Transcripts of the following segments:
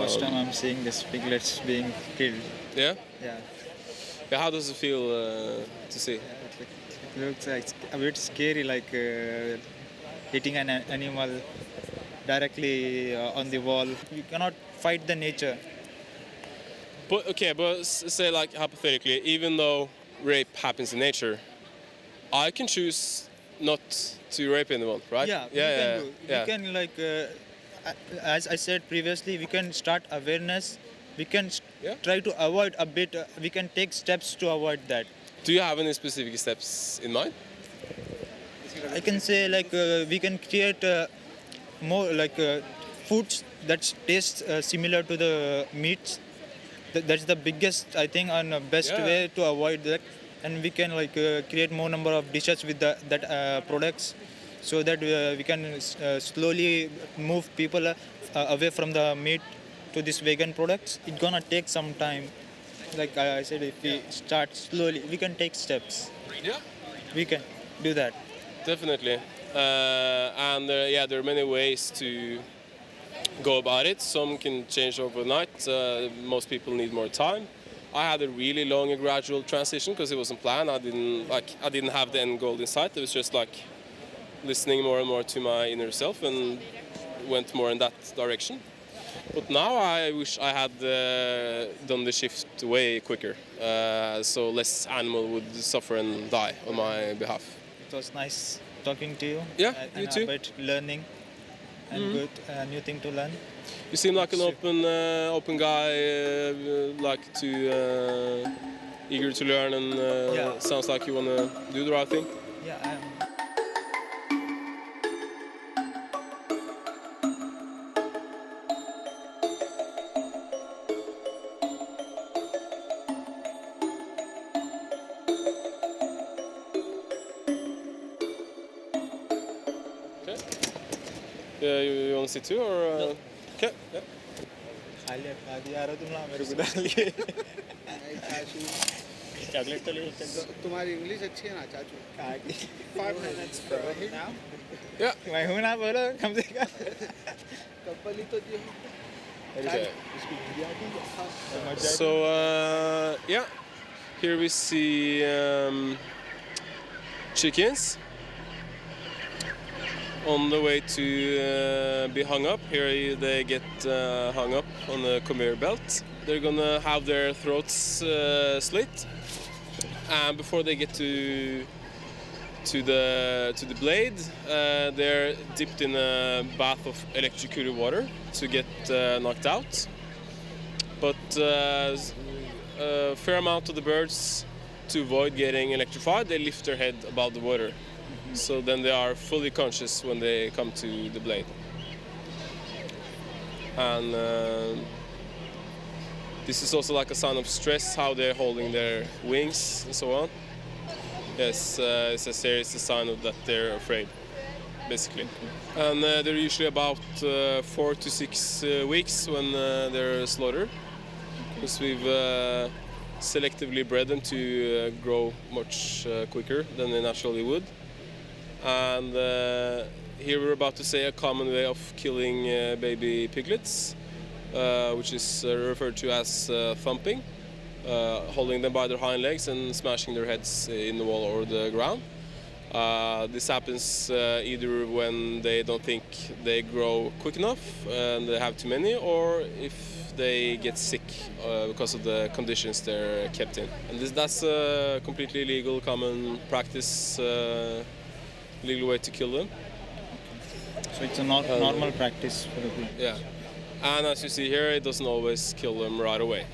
First time I'm seeing this piglets being killed. Yeah? Yeah. Yeah, how does it feel to see? It looks like a bit scary, like hitting an animal directly on the wall. You cannot fight the nature. But okay, but say like hypothetically, even though rape happens in nature, I can choose not to rape anyone, right? Yeah, yeah, we can like, as I said previously, we can start awareness. We can Yeah. try to avoid a bit. We can take steps to avoid that. Do you have any specific steps in mind? I can say like we can create more like foods that taste similar to the meats. That's the biggest, I think, and best Yeah. way to avoid that. And we can like create more number of dishes with that products, so that we can slowly move people away from the meat to these vegan products. It's gonna take some time. Like I said, if we start slowly, we can take steps. Yeah. We can do that. Definitely. And yeah, there are many ways to go about it. Some can change overnight. Most people need more time. I had a really long and gradual transition because it wasn't planned. I didn't have the end goal in sight. It was just like listening more and more to my inner self and went more in that direction. But now I wish I had done the shift way quicker, so less animal would suffer and die on my behalf. It was nice talking to you. Yeah, and you too. About learning and good new thing to learn. You seem like an open guy, like to eager to learn, and Yeah. sounds like you want to do the right thing. Yeah, I am. Okay. You want to sit too, or? Okay. Yeah. खाली खा दिया यार तुमने मेरे को डाल के chocolate तो ले तुम्हारी इंग्लिश अच्छी है ना चाचू? खा के 5 minutes now. Yeah. मैं हूँ ना बोलो कम से कम कपल ही तो दियो. Okay. इसकी हिंदी आती है So yeah, here we see chickens on the way to be hung up. Here they get hung up on the conveyor belt. They're gonna have their throats slit, and before they get to the blade, they're dipped in a bath of electrocuted water to get knocked out. But a fair amount of the birds, to avoid getting electrified, they lift their head above the water. So then they are fully conscious when they come to the blade. And this is also like a sign of stress, how they're holding their wings and so on. Yes, it's a sign of that they're afraid, basically. And they're usually about 4 to 6 weeks when they're slaughtered, because we've selectively bred them to grow much quicker than they naturally would. And here we're about to say a common way of killing baby piglets, which is referred to as thumping, holding them by their hind legs and smashing their heads in the wall or the ground. This happens either when they don't think they grow quick enough and they have too many, or if they get sick because of the conditions they're kept in. And that's a completely legal, common practice, legal way to kill them. So it's a normal practice for the people. Yeah. And as you see here, it doesn't always kill them right away.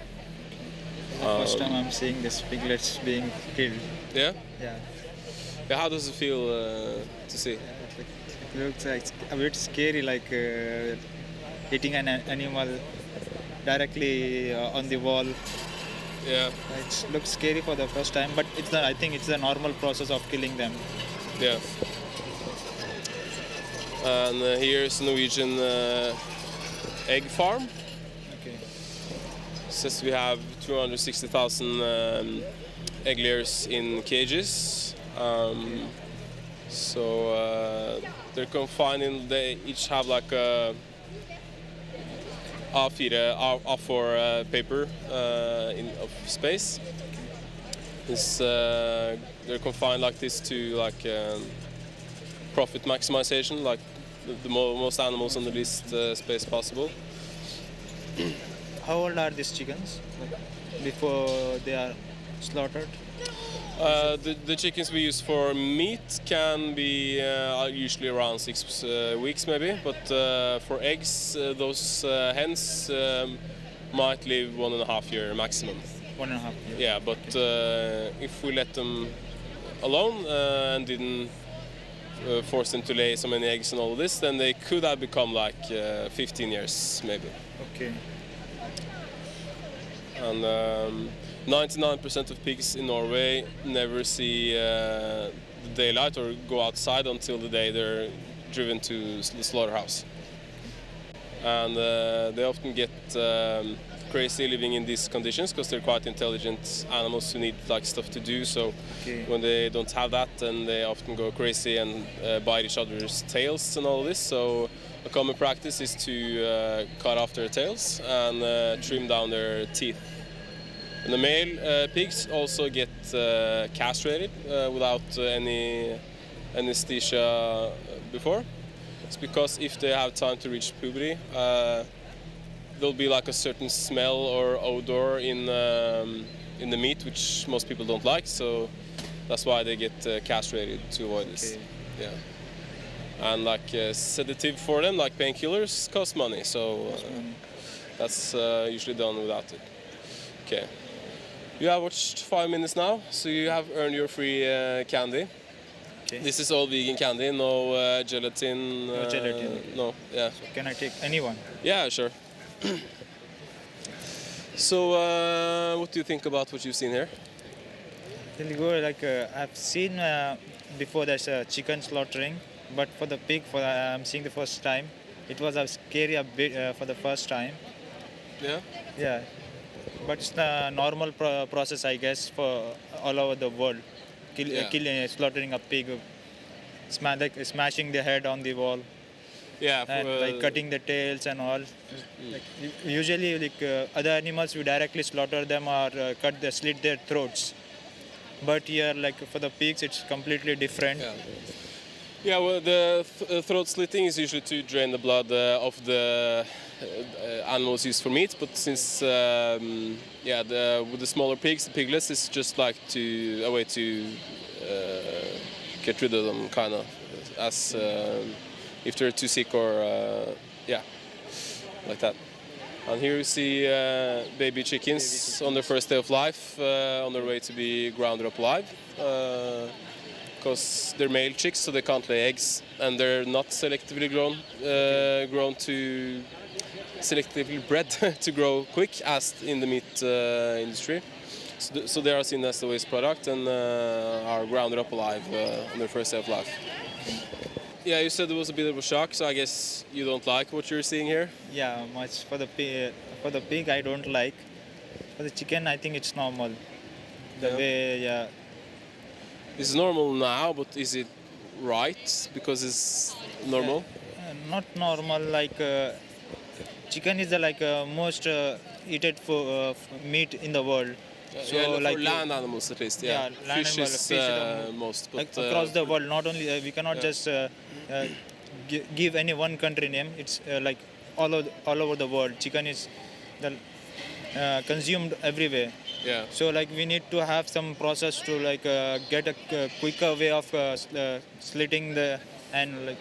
First time I'm seeing this piglets being killed. Yeah? Yeah. Yeah, how does it feel to see? It looks like a bit scary, like hitting an animal directly on the wall. Yeah. It looks scary for the first time, but I think it's the normal process of killing them. Yeah. And here's a Norwegian egg farm. Okay. Since we have 260,000 egg layers in cages, so they're confined in. They each have like A4 paper of space. They're confined like this to like profit maximization, like the most animals on the least space possible. How old are these chickens before they are slaughtered? The chickens we use for meat can be usually around 6 weeks maybe, but for eggs, those hens might live 1.5 years maximum. 1.5 years. Yeah, but if we let them alone and didn't force them to lay so many eggs and all of this, then they could have become like 15 years maybe. Okay. And 99% of pigs in Norway never see the daylight or go outside until the day they're driven to the slaughterhouse. And they often get crazy living in these conditions because they're quite intelligent animals who need like stuff to do. So when they don't have that, then they often go crazy and bite each other's tails and all this. So a common practice is to cut off their tails and trim down their teeth. And the male pigs also get castrated without any anesthesia before. It's because if they have time to reach puberty, there'll be like a certain smell or odor in the meat, which most people don't like. So that's why they get castrated to avoid this. Yeah. And like sedative for them, like painkillers, cost money. So that's usually done without it. Okay. You have watched 5 minutes now, so you have earned your free candy. Okay. This is all vegan candy, no gelatin. No gelatin. No, yeah. So can I take any one? Yeah, sure. So, what do you think about what you've seen here? Really good. Like I've seen before there's chicken slaughtering, but for the pig, I'm seeing the first time. It was scary a bit for the first time. Yeah. Yeah, but it's the normal process, I guess, for all over the world. Slaughtering a pig, smashing the head on the wall, Yeah. and like cutting the tails and all. Like, usually, like other animals, we directly slaughter them or slit their throats. But here, like for the pigs, it's completely different. Yeah. Yeah, well, the throat slitting is usually to drain the blood of the animals used for meat, but since with the smaller pigs, the piglets, it's just like a way to get rid of them, kind of, as if they're too sick or like that. And here you see baby chickens on their first day of life, on their way to be ground up alive. Because they're male chicks, so they can't lay eggs, and they're not selectively selectively bred to grow quick as in the meat industry. So they are seen as the waste product and are grounded up alive on their first day of life. Yeah, you said it was a bit of a shock, so I guess you don't like what you're seeing here? Yeah, much for the pig I don't like. For the chicken, I think it's normal. The way, yeah. It's normal now, but is it right because it's normal? Not normal. Like chicken is the most eaten meat in the world. So yeah, like for land animals at least. Yeah, land fish animals, is most, but like across the world. Not only we cannot just give any one country name. It's like all over the world. Chicken is consumed everywhere. Yeah. So like we need to have some process to like get a quicker way of slitting the and like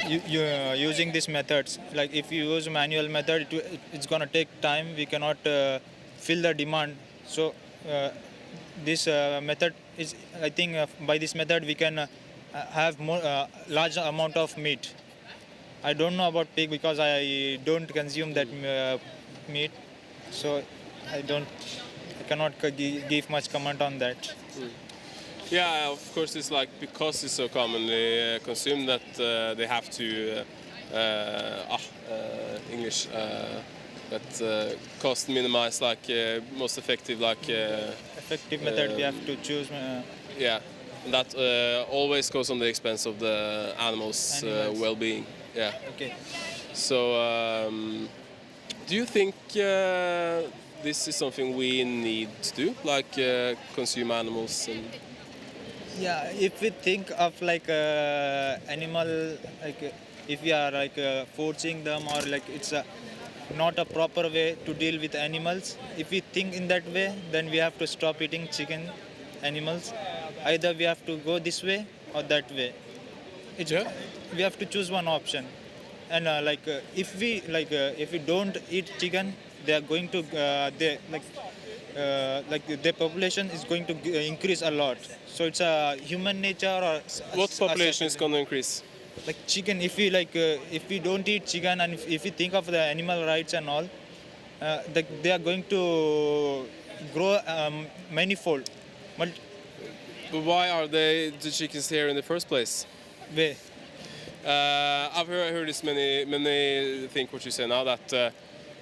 using these methods. Like if you use manual method, it's gonna take time. We cannot fill the demand. So this method is, I think, by this method we can have more large amount of meat. I don't know about pig because I don't consume that meat. So I cannot give much comment on that. Yeah, of course, it's like because it's so commonly consumed that they have to English, but cost minimize, like most effective, like effective method we have to choose. Yeah, and that always goes on the expense of the animals' well-being. Yeah. Okay. So, do you think this is something we need to do, like consume animals? And Yeah, if we think of like animal, like if we are like forcing them, or like it's not a proper way to deal with animals. If we think in that way, then we have to stop eating chicken animals. Either we have to go this way or that way. It's, Yeah. we have to choose one option. And if we don't eat chicken, they are going to they like their population is going to increase a lot. So it's a human nature, or what population is going to increase? like chicken. If we don't eat chicken, and if we think of the animal rights and all, they are going to grow manifold. But But why are the chickens here in the first place? way, I've heard this many think what you say now, that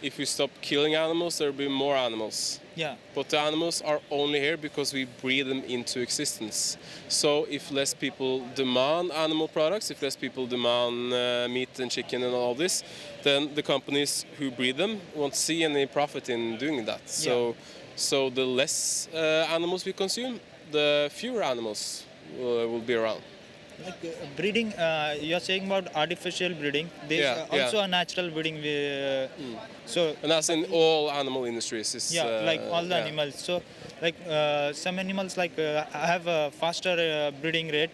if we stop killing animals, there will be more animals. yeah, But the animals are only here because we breed them into existence. So if less people demand animal products, if less people demand meat and chicken and all this, then the companies who breed them won't see any profit in doing that. So the less animals we consume, the fewer animals will be around. like breeding. You're saying about artificial breeding. There's Yeah, yeah. also a natural breeding. So And that's in all animal industries. Is, yeah, like all the yeah. animals. So like some animals like have a faster breeding rate,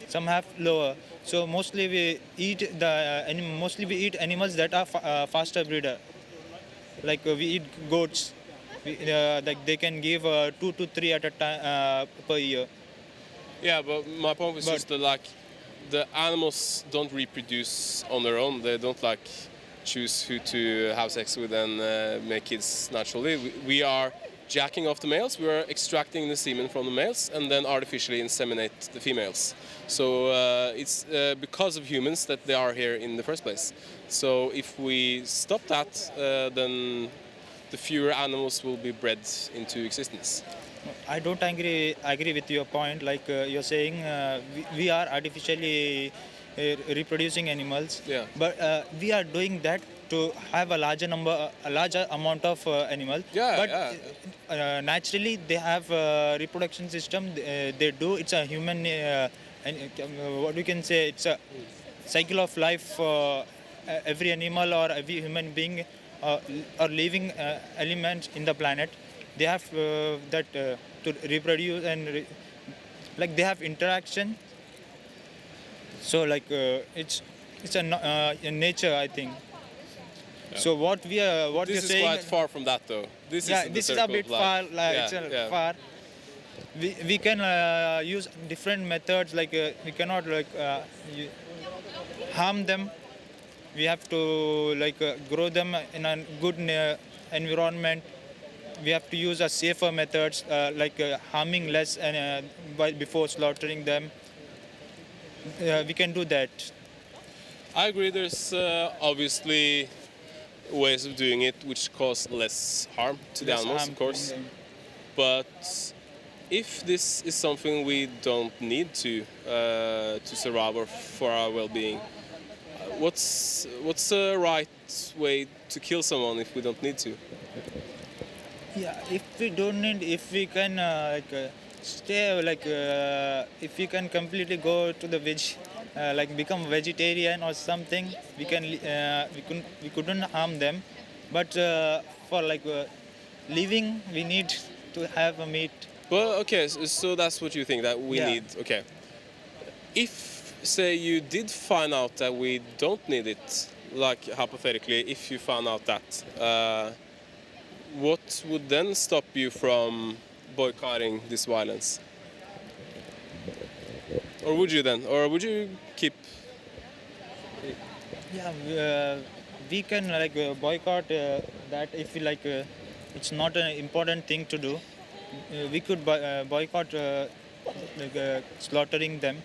some have lower. So mostly we eat animals that are faster breeder. Like we eat goats. Like they can give 2 to 3 at a time per year. Yeah, but my point was But- just that, like, the animals don't reproduce on their own. They don't like choose who to have sex with and make kids naturally. We are jacking off the males. We are extracting the semen from the males and then artificially inseminate the females. So it's because of humans that they are here in the first place. So if we stop that, then the fewer animals will be bred into existence. I don't agree with your point. Like you're saying, we are artificially reproducing animals. Yeah. But we are doing that to have a larger amount of animals. Yeah, But yeah. naturally, they have reproduction system. They do. It's a human. What we can say. It's a cycle of life for every animal or every human being or living element in the planet. They have that to reproduce and like they have interaction. So like it's in nature, I think. So what This you're is saying, quite far from that, though. This yeah, is in the this is a circle bit of life. far. Like, Yeah, it's yeah. far. We can use different methods. Like we cannot harm them. We have to like grow them in a good environment. We have to use a safer methods like harming less and before slaughtering them. We can do that. I agree. There's obviously ways of doing it which cause less harm to the Less animals, harm of course. to them. But if this is something we don't need to survive or for our well-being, what's the right way to kill someone if we don't need to? Yeah, if we don't need, if we can stay if we can completely go to the like become vegetarian or something, we couldn't harm them. But for living, we need to have a meat. Well, okay, so that's what you think that we Yeah. need. Okay. If, say, you did find out that we don't need it, like hypothetically, if you found out that, what would then stop you from boycotting this violence? Or would you then? Or would you keep? Yeah, we can boycott that if we it's not an important thing to do. We could boycott slaughtering them.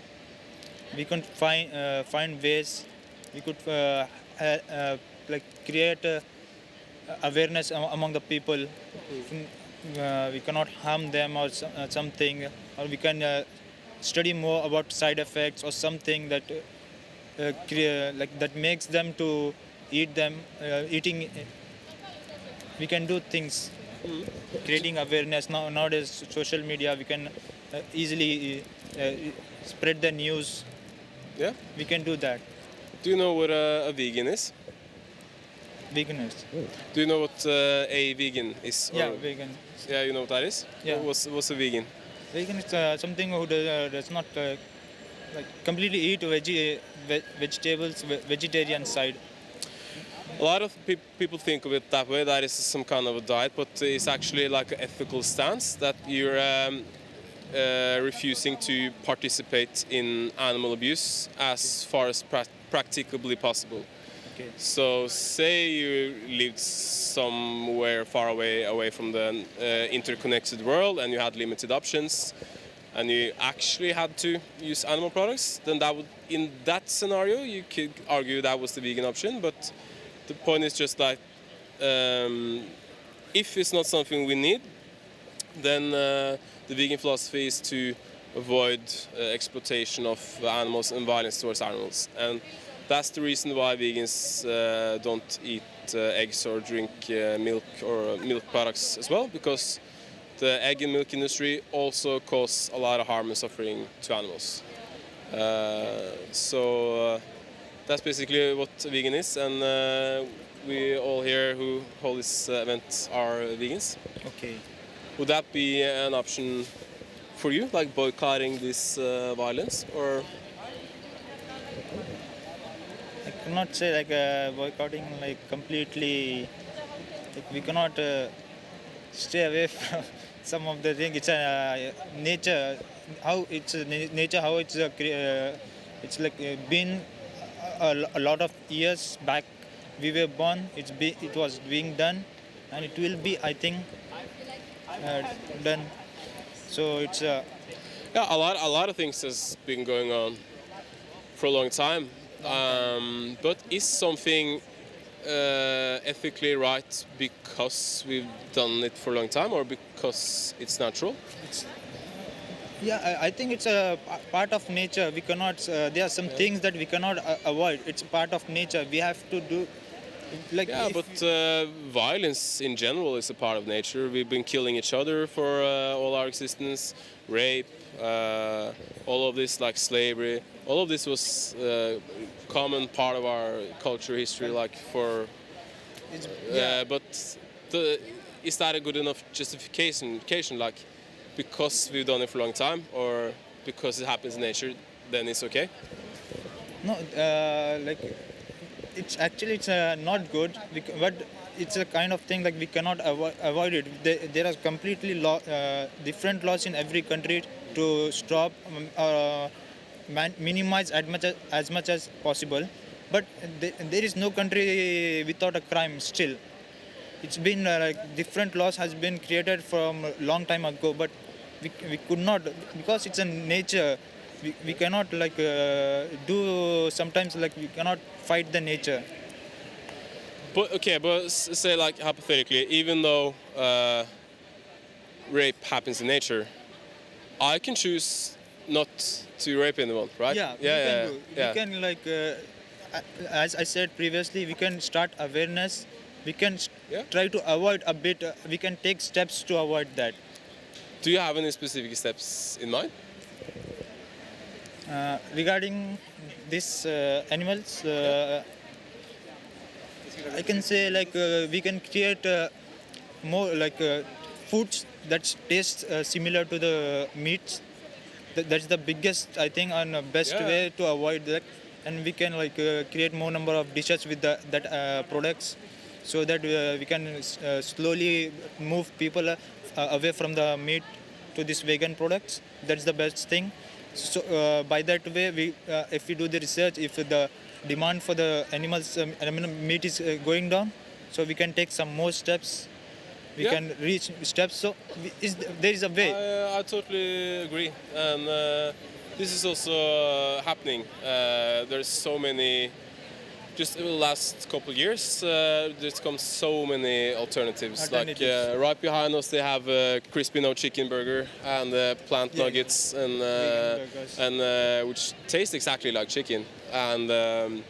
We could find ways. We could create awareness among the people. We cannot harm them or something, or we can study more about side effects or something that that makes them to eat them, eating. We can do things, creating awareness. Nowadays, social media, we can easily spread the news. Yeah. We can do that. Do you know what a vegan is? Veganers. Do you know what a vegan is? Yeah, vegan. Yeah, you know what that is? Yeah. What's a vegan? Vegan is something who does not like completely eat vegetables, vegetarian side. A lot of people think of it that way, that is some kind of a diet, but it's actually like an ethical stance that you're refusing to participate in animal abuse as far as practicably possible. Okay. So say you lived somewhere far away from the interconnected world and you had limited options and you actually had to use animal products, then that would, in that scenario, you could argue that was the vegan option, but the point is just that if it's not something we need, then the vegan philosophy is to avoid exploitation of animals and violence towards animals. And that's the reason why vegans don't eat eggs or drink milk or milk products as well, because the egg and milk industry also cause a lot of harm and suffering to animals. So that's basically what vegan is, and we all here who hold this event are vegans. Okay. Would that be an option for you, like boycotting this violence, or? I cannot say like boycotting like completely. Like we cannot stay away from some of the things. It's nature, how it's nature, how it's like been a lot of years back. We were born. It was being done, and it will be, I think, done. So it's Yeah, a lot of things has been going on for a long time. But is something ethically right because we've done it for a long time, or because it's natural? yeah. I think it's a part of nature. We cannot. There are some things that we cannot avoid. It's part of nature. We have to do. Like Yeah, but violence in general is a part of nature. We've been killing each other for all our existence, rape, all of this, like slavery. All of this was common part of our culture history, like for. But is that a good enough justification? Like, because we've done it for a long time, or because it happens in nature, then it's okay? No, like it's actually not good, but it's a kind of thing like we cannot avoid it. There are completely different laws in every country to stop minimize as much as possible. But there is no country without a crime still. It's been like different laws has been created from a long time ago, but we could not, because it's a nature. We cannot like do sometimes, like we cannot fight the nature. But okay, but say like hypothetically, even though rape happens in nature, I can choose not to rape anyone, right? Yeah, yeah, we can like as I said previously, we can start awareness. We can try to avoid a bit. We can take steps to avoid that. Do you have any specific steps in mind? Regarding these animals, I can say like we can create more like foods that taste similar to the meats. That's the biggest, I think, and best way to avoid that. And we can like create more number of dishes with that products, so that we can slowly move people away from the meat to these vegan products. That's the best thing. So by that way, if we do the research, if the demand for the animals, meat is going down, so we can take some more steps. We can reach steps. So there is a way. I totally agree, and this is also happening. There's so many. Just in the last couple of years, there's come so many alternatives. Like right behind us, they have crispy no chicken burger and plant nuggets, and which taste exactly like chicken, and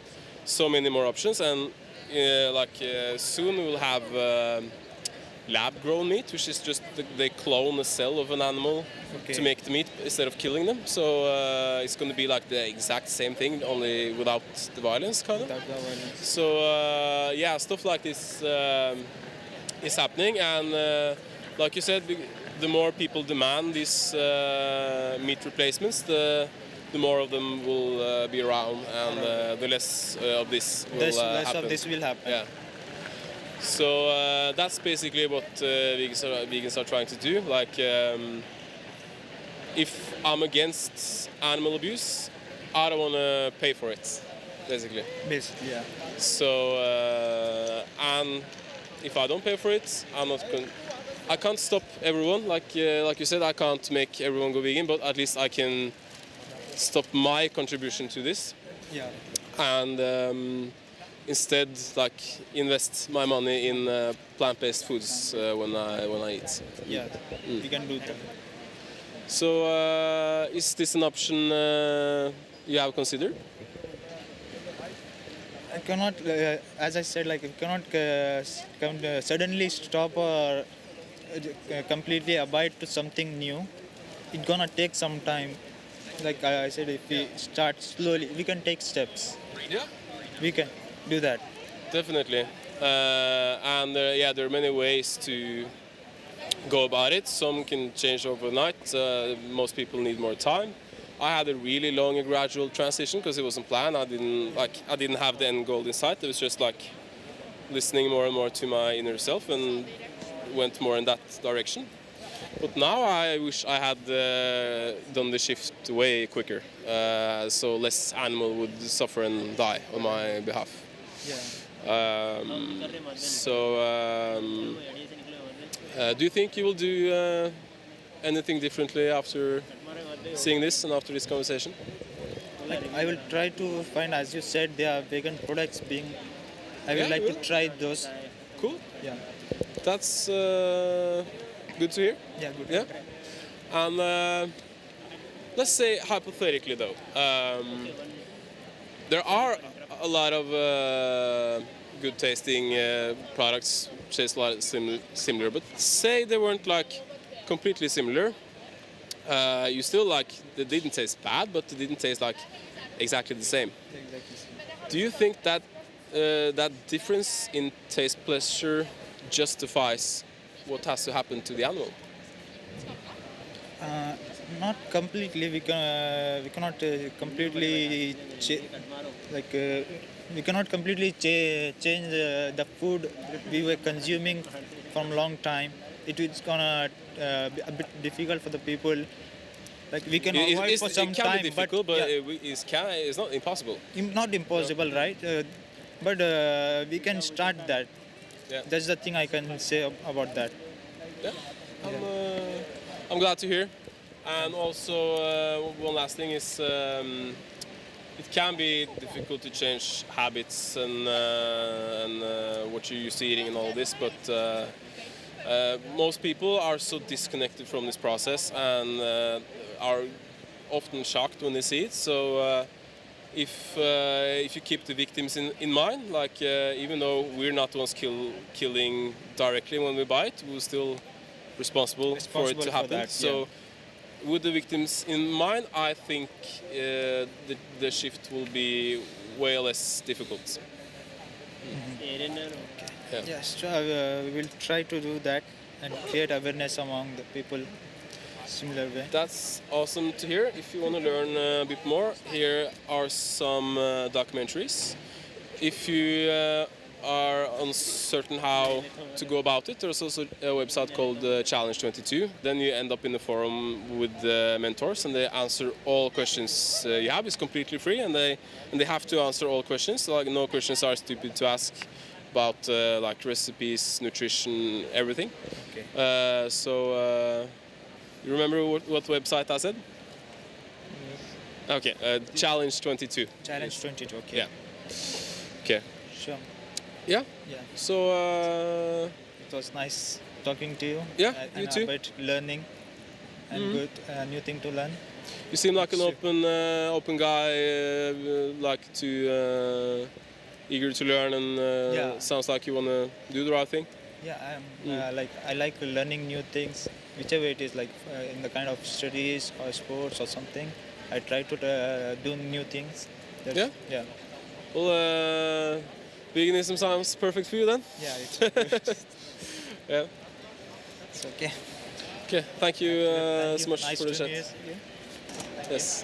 so many more options. And soon we'll have lab-grown meat, which is just they clone a cell of an animal to make the meat instead of killing them. So it's going to be like the exact same thing, only without the violence, kind of. Without the violence. So yeah, stuff like this is happening, and like you said, the more people demand these meat replacements, the more of them will be around, and the less of this will Less happen. of this will happen. Yeah. So that's basically what vegans are trying to do. Like, if I'm against animal abuse, I don't want to pay for it, basically. Basically, yeah. So, and if I don't pay for it, I can't stop everyone. Like you said, I can't make everyone go vegan, but at least I can stop my contribution to this. Yeah. And instead, like, invest my money in plant-based foods when I eat. Yeah. We can do that. So, is this an option you have considered? I cannot, as I said, like, I cannot suddenly stop or completely abide to something new. It's gonna take some time. Like I said, if we start slowly, we can take steps. Yeah. We can do that. Definitely. And yeah, there are many ways to go about it. Some can change overnight. Most people need more time. I had a really long and gradual transition because it wasn't planned. I didn't have the end goal in sight. It was just like listening more and more to my inner self, and went more in that direction. But now I wish I had done the shift way quicker, so less animal would suffer and die on my behalf. Yeah. Do you think you will do anything differently after seeing this and after this conversation? Like, I will try to find, as you said, there are vegan products being. I would Yeah, like you to will? try those. Cool. Yeah. That's good to hear. Yeah. Good. Yeah. And let's say hypothetically though, there are a lot of good tasting products, taste a lot similar, but say they weren't like completely similar. You still like, they didn't taste bad, but they didn't taste like exactly the same. Exactly. Do you think that that difference in taste pleasure justifies what has to happen to the animal? Not completely. We cannot completely we cannot completely change the food we were consuming from long time. It is gonna be a bit difficult for the people. Like, we can avoid for some it can time, be difficult, but yeah, it's not impossible. not impossible, right? But we can start that. Yeah. That's the thing I can say about that. Yeah. I'm glad to hear. And also one last thing is it can be difficult to change habits and what you're used to eating and all this, but most people are so disconnected from this process and are often shocked when they see it. So if you keep the victims in mind, like even though we're not the ones killing directly when we buy it, we're still responsible for it to happen. That, so with the victims in mind, I think the shift will be way less difficult. Yeah. Yes, so, we will try to do that and create awareness among the people similar way. That's awesome to hear. If you want to learn a bit more, here are some documentaries. If you are uncertain how to go about it, there's also a website called Challenge 22. Then you end up in the forum with mentors, and they answer all questions you have. It's completely free, and they have to answer all questions. So, like, no questions are stupid to ask about like recipes, nutrition, everything. Okay. You remember what website I said? Okay, Challenge 22. Challenge 22. Okay. Yeah. Okay. Sure. Yeah. Yeah. So It was nice talking to you. Yeah, and you too. about learning and good new thing to learn. you seem like an Super. open guy, like to eager to learn, and Yeah. sounds like you want to do the right thing. Yeah, I like learning new things, whichever it is, like in the kind of studies or sports or something. I try to do new things. Yeah? Yeah. Well, veganism sounds perfect for you then. Yeah, it's, Yeah. it's okay. Okay, thank you Thank so you. much Nice for the to chat. meet you. Yes.